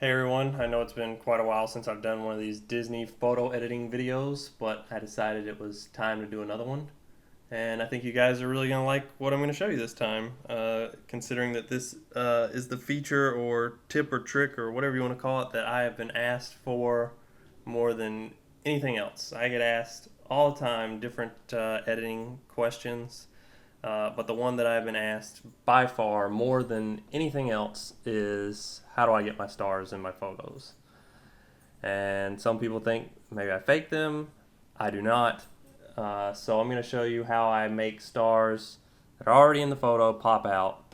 Hey everyone, I know it's been quite a while since I've done one of these Disney photo editing videos, but I decided it was time to do another one. And I think you guys are really going to like what I'm going to show you this time, considering that this is the feature or tip or trick or whatever you want to call it that I have been asked for more than anything else. I get asked all the time different editing questions, but the one that I've been asked by far more than anything else is how do I get my stars in my photos? And some people think maybe I fake them. I do not. So I'm going to show you how I make stars that are already in the photo pop out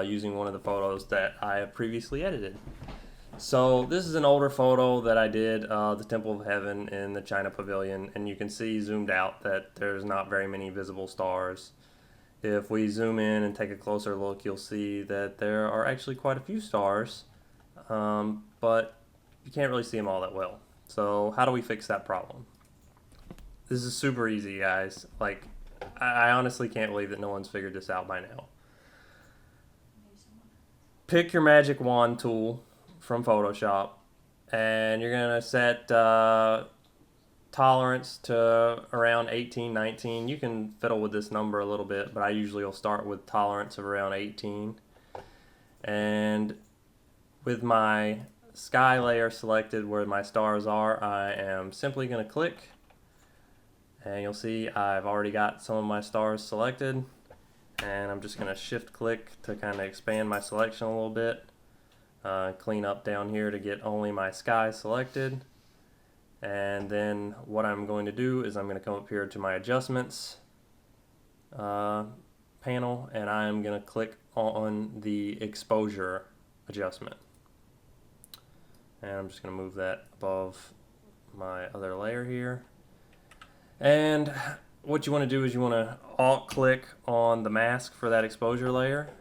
using one of the photos that I have previously edited. So this is an older photo that I did, the Temple of Heaven in the China Pavilion, and you can see zoomed out that there's not very many visible stars. If we zoom in and take a closer look, you'll see that there are actually quite a few stars, but you can't really see them all that well. So how do we fix that problem? This is super easy, guys. Like, I honestly can't believe that no one's figured this out by now. Pick your magic wand tool from Photoshop, and you're going to set tolerance to around 18, 19. You can fiddle with this number a little bit, but I usually will start with tolerance of around 18. And with my sky layer selected where my stars are, I am simply going to click, and you'll see I've already got some of my stars selected, and I'm just going to shift click to kind of expand my selection a little bit, clean up down here to get only my sky selected. And then what I'm going to do is I'm going to come up here to my adjustments panel, and I'm going to click on the exposure adjustment. And I'm just going to move that above my other layer here. And what you want to do is you want to alt click on the mask for that exposure layer,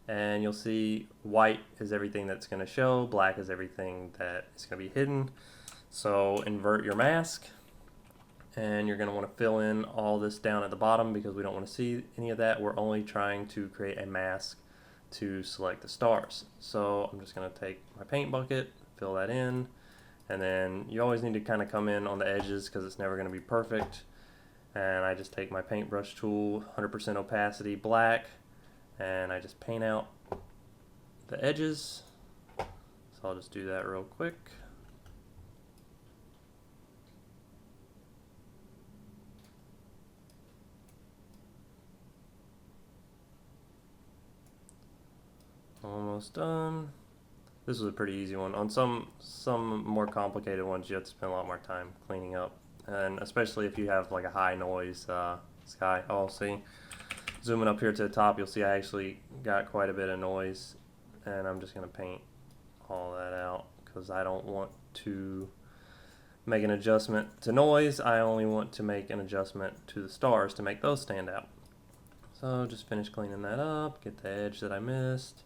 and you'll see white is everything that's going to show, black is everything that is going to be hidden. So invert your mask, and you're going to want to fill in all this down at the bottom because we don't want to see any of that. We're only trying to create a mask to select the stars. So I'm just going to take my paint bucket, fill that in, and then you always need to kind of come in on the edges because it's never going to be perfect. And I just take my paintbrush tool, 100% opacity, black, and I just paint out the edges. So I'll just do that real quick. Almost done. This was a pretty easy one. On some more complicated ones, you have to spend a lot more time cleaning up, and especially if you have like a high noise sky. Oh, see, zooming up here to the top, you'll see I actually got quite a bit of noise, and I'm just gonna paint all that out because I don't want to make an adjustment to noise. I only want to make an adjustment to the stars to make those stand out. So just finish cleaning that up, get the edge that I missed.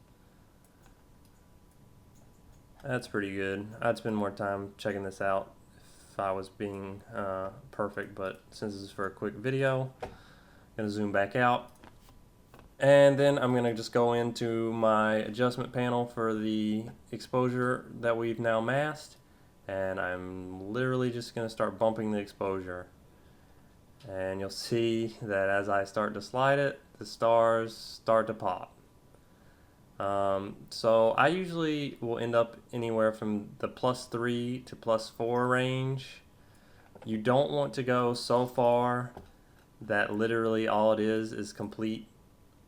That's pretty good. I'd spend more time checking this out if I was being perfect, but since this is for a quick video, I'm going to zoom back out. And then I'm going to just go into my adjustment panel for the exposure that we've now masked, and I'm literally just going to start bumping the exposure. And you'll see that as I start to slide it, the stars start to pop. So I usually will end up anywhere from the +3 to +4 range. You don't want to go so far that literally all it is complete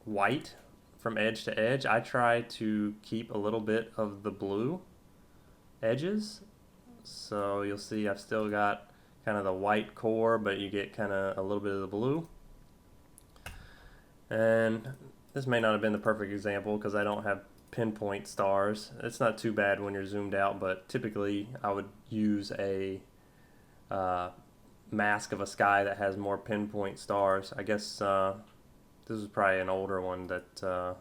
white from edge to edge. I try to keep a little bit of the blue edges. So you'll see I've still got kind of the white core, but you get kind of a little bit of the blue. And this may not have been the perfect example because I don't have pinpoint stars. It's not too bad when you're zoomed out, but typically I would use a mask of a sky that has more pinpoint stars. I guess this is probably an older one that I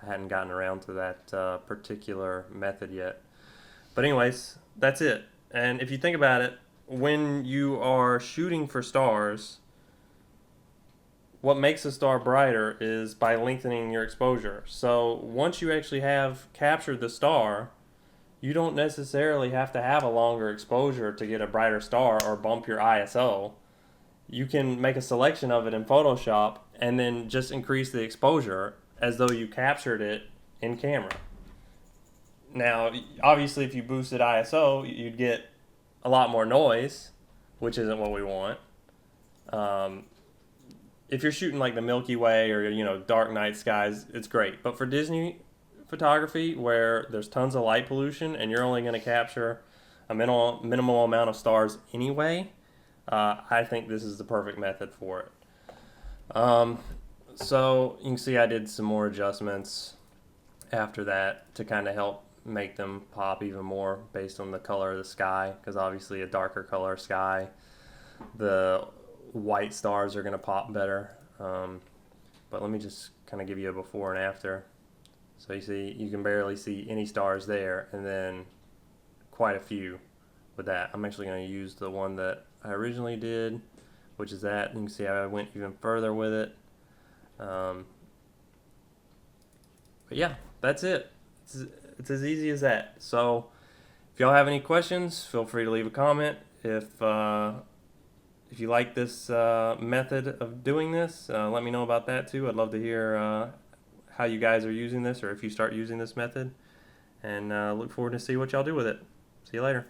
hadn't gotten around to that particular method yet. But anyways, that's it. And if you think about it, when you are shooting for stars, what makes a star brighter is by lengthening your exposure. So once you actually have captured the star, you don't necessarily have to have a longer exposure to get a brighter star or bump your ISO. You can make a selection of it in Photoshop and then just increase the exposure as though you captured it in camera. Now, obviously, if you boosted ISO, you'd get a lot more noise, which isn't what we want. If you're shooting like the Milky Way or dark night skies, it's great. But for Disney photography, where there's tons of light pollution and you're only going to capture a minimal amount of stars anyway, I think this is the perfect method for it. So you can see I did some more adjustments after that to kind of help make them pop even more based on the color of the sky, because obviously a darker color sky, the white stars are going to pop better. But let me just kind of give you a before and after. So you see, you can barely see any stars there, and then quite a few with that. I'm actually going to use the one that I originally did, which is that. You can see how I went even further with it. But yeah, that's it. It's as easy as that. So if y'all have any questions, feel free to leave a comment. If you like this method of doing this, let me know about that too. I'd love to hear how you guys are using this, or if you start using this method. And look forward to see what y'all do with it. See you later.